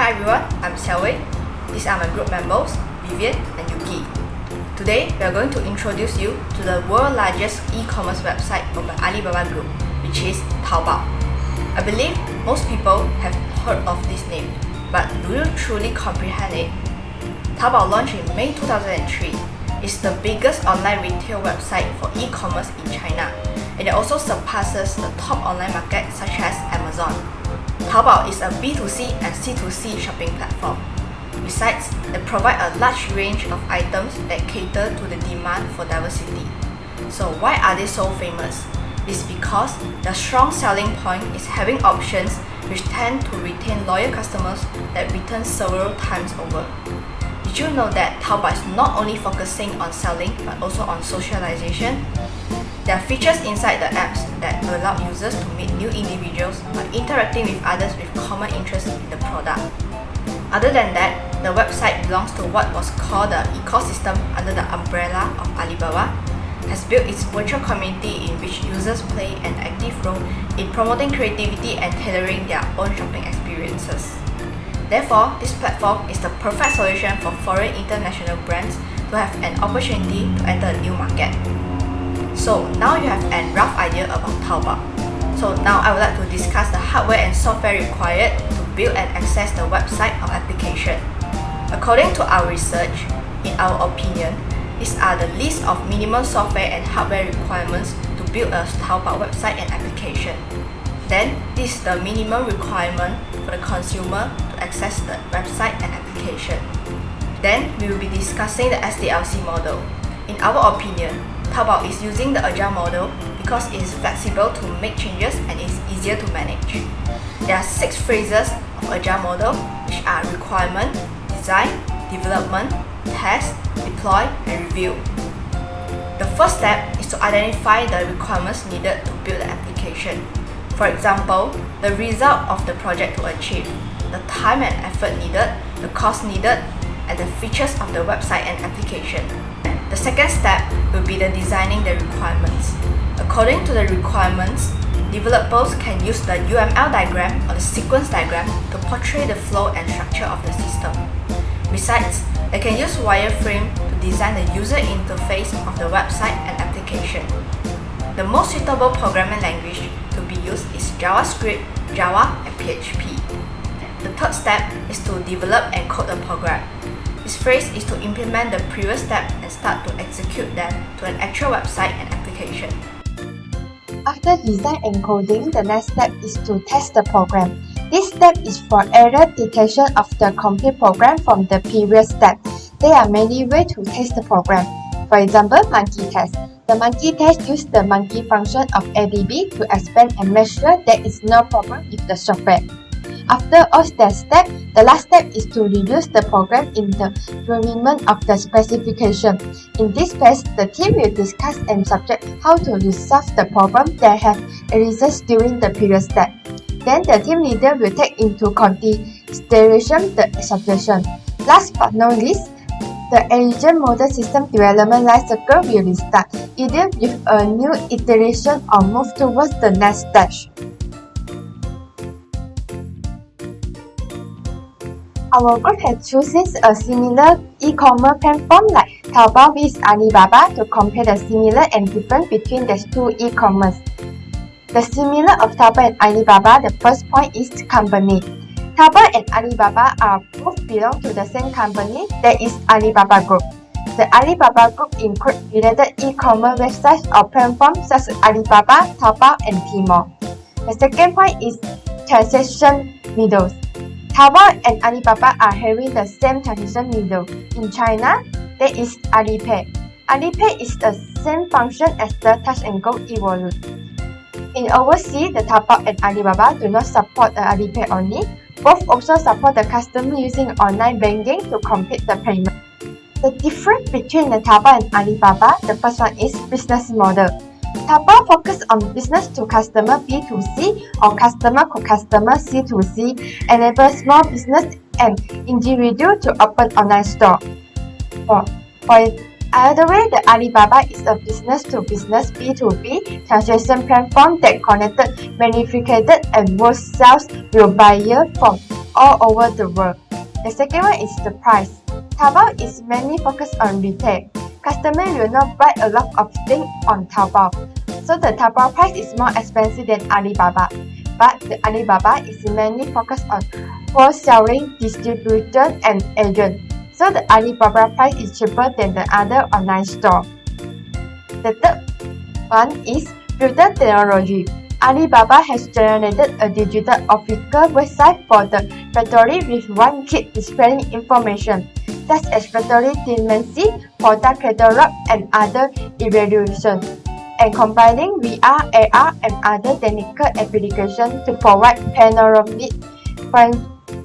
Hi everyone, I'm Xiao Wei. These are my group members, Vivien and Yuki. Today, we are going to introduce you to the world's largest e-commerce website of the Alibaba Group, which is Taobao. I believe most people have heard of this name, but do you truly comprehend it? Taobao launched in May 2003. It's the biggest online retail website for e-commerce in China, and it also surpasses the top online markets such as Amazon. Taobao is a B2C and C2C shopping platform. Besides, they provide a large range of items that cater to the demand for diversity. So why are they so famous? It's because their strong selling point is having options which tend to retain loyal customers that return several times over. Did you know that Taobao is not only focusing on selling but also on socialization? There are features inside the apps that allow users to meet new individuals by interacting with others with common interests in the product. Other than that, the website belongs to what was called the ecosystem under the umbrella of Alibaba, has built its virtual community in which users play an active role in promoting creativity and tailoring their own shopping experiences. Therefore, this platform is the perfect solution for foreign international brands to have an opportunity to enter a new market. So now you have a rough idea about Taobao. So now I would like to discuss the hardware and software required to build and access the website or application. According to our research, in our opinion, these are the list of minimum software and hardware requirements to build a Taobao website and application. Then, this is the minimum requirement for the consumer to access the website and application. Then, we will be discussing the SDLC model. In our opinion, Taobao is using the agile model because it is flexible to make changes and is easier to manage. There are 6 phases of agile model, which are requirement, design, development, test, deploy, and review. The first step is to identify the requirements needed to build the application. For example, the result of the project to achieve, the time and effort needed, the cost needed, and the features of the website and application. The second step will be the designing the requirements. According to the requirements, developers can use the UML diagram or the sequence diagram to portray the flow and structure of the system. Besides, they can use wireframe to design the user interface of the website and application. The most suitable programming language to be used is JavaScript, Java, and PHP. The third step is to develop and code a program. This phase is to implement the previous step and start to execute them to an actual website and application. After design and coding, the next step is to test the program. This step is for error detection of the complete program from the previous step. There are many ways to test the program. For example, monkey test. The monkey test uses the monkey function of ADB to expand and make sure there is no problem with the software. After all the steps, the last step is to reduce the program in the improvement of the specification. In this phase, the team will discuss and suggest how to resolve the problem that have arisen during the previous step. Then the team leader will take into consideration the suggestion. Last but not least, the agile model system development life cycle will restart, either with a new iteration or move towards the next stage. Our group has chosen a similar e-commerce platform like Taobao with Alibaba to compare the similar and difference between the two e-commerce. The similar of Taobao and Alibaba, the first point is company. Taobao and Alibaba are both belong to the same company, that is Alibaba Group. The Alibaba Group includes related e-commerce websites or platforms such as Alibaba, Taobao, and Tmall. The second point is transaction middles. Taobao and Alibaba are having the same transaction middle. In China, there is Alipay. Alipay is the same function as the Touch and Go e-wallet. In overseas, the Taobao and Alibaba do not support the Alipay only. Both also support the customer using online banking to complete the payment. The difference between the Taobao and Alibaba, the first one is business model. Taobao focuses on business to customer B2C or customer to customer C2C, enable small business and individual to open online store. For other way, the Alibaba is a business to business B2B transaction platform that connected manufacturer and wholesale with buyers from all over the world. The second one is the price. Taobao is mainly focused on retail. Customers will not buy a lot of things on Taobao, so the Taobao price is more expensive than Alibaba. But the Alibaba is mainly focused on wholesaling, distributor, and agent, so the Alibaba price is cheaper than the other online store. The third one is filter technology. Alibaba has generated a digital official website for the factory with one click displaying information, such as factory tendency, product catalog, and other evaluation, and combining VR, AR, and other technical applications to provide panoramic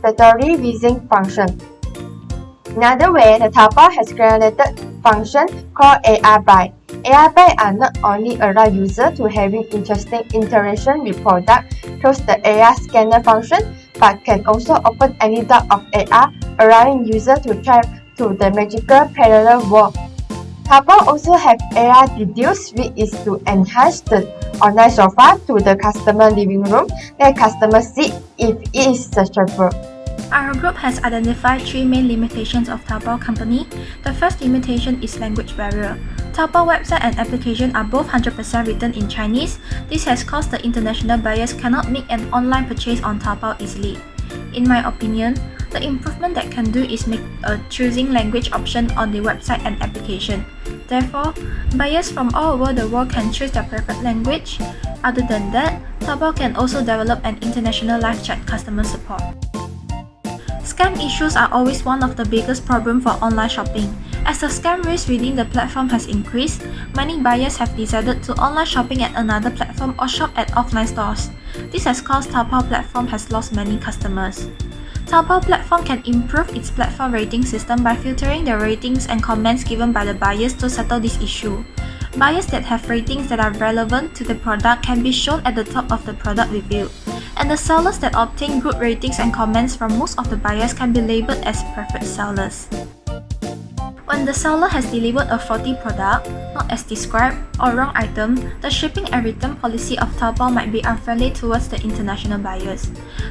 factory vision function. Another way, the Taobao has created function called AR Buy. AR Buy are not only allow users to having interesting interaction with product through the AR scanner function, but can also open any door of AR, allowing users to try to the magical parallel world. Taobao also have AR deduce, which is to enhance the online sofa to the customer living room, let customers see if it is searchable. Our group has identified three main limitations of Taobao company. The first limitation is language barrier. Taobao website and application are both 100% written in Chinese. This has caused the international buyers cannot make an online purchase on Taobao easily. In my opinion, the improvement that can do is make a choosing language option on the website and application. Therefore, buyers from all over the world can choose their preferred language. Other than that, Taobao can also develop an international live chat customer support. Scam issues are always one of the biggest problems for online shopping. As the scam risk within the platform has increased, many buyers have decided to online shopping at another platform or shop at offline stores. This has caused Taobao platform has lost many customers. Taobao platform can improve its platform rating system by filtering the ratings and comments given by the buyers to settle this issue. Buyers that have ratings that are relevant to the product can be shown at the top of the product review, and the sellers that obtain good ratings and comments from most of the buyers can be labeled as preferred sellers. When the seller has delivered a faulty product, not as described, or wrong item, the shipping and return policy of Taobao might be unfriendly towards the international buyers.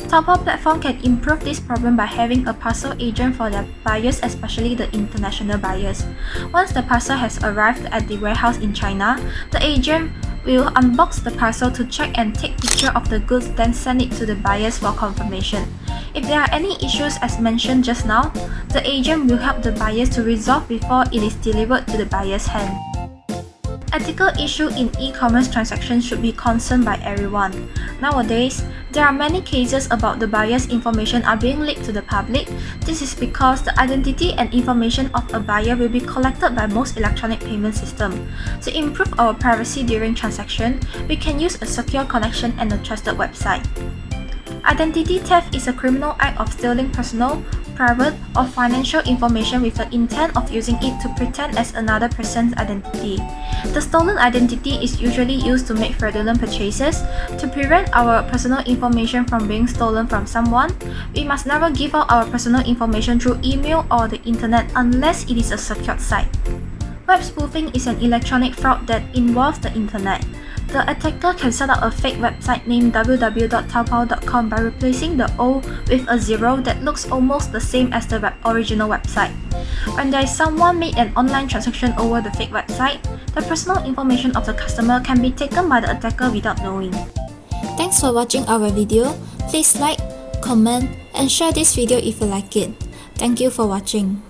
Taobao platform can improve this problem by having a parcel agent for their buyers, especially the international buyers. Once the parcel has arrived at the warehouse in China, the agent will unbox the parcel to check and take picture of the goods, then send it to the buyers for confirmation. If there are any issues as mentioned just now, the agent will help the buyers to resolve before it is delivered to the buyer's hand. Ethical issues in e-commerce transactions should be concerned by everyone. Nowadays, there are many cases about the buyer's information are being leaked to the public. This is because the identity and information of a buyer will be collected by most electronic payment systems. To improve our privacy during transaction, we can use a secure connection and a trusted website. Identity theft is a criminal act of stealing personal, private, or financial information with the intent of using it to pretend as another person's identity. The stolen identity is usually used to make fraudulent purchases. To prevent our personal information from being stolen from someone, we must never give out our personal information through email or the internet unless it is a secured site. Web spoofing is an electronic fraud that involves the internet. The attacker can set up a fake website named www.taobao.com by replacing the O with a zero that looks almost the same as the original website. When there is someone made an online transaction over the fake website, the personal information of the customer can be taken by the attacker without knowing. Thanks for watching our video. Please like, comment, and share this video if you like it. Thank you for watching.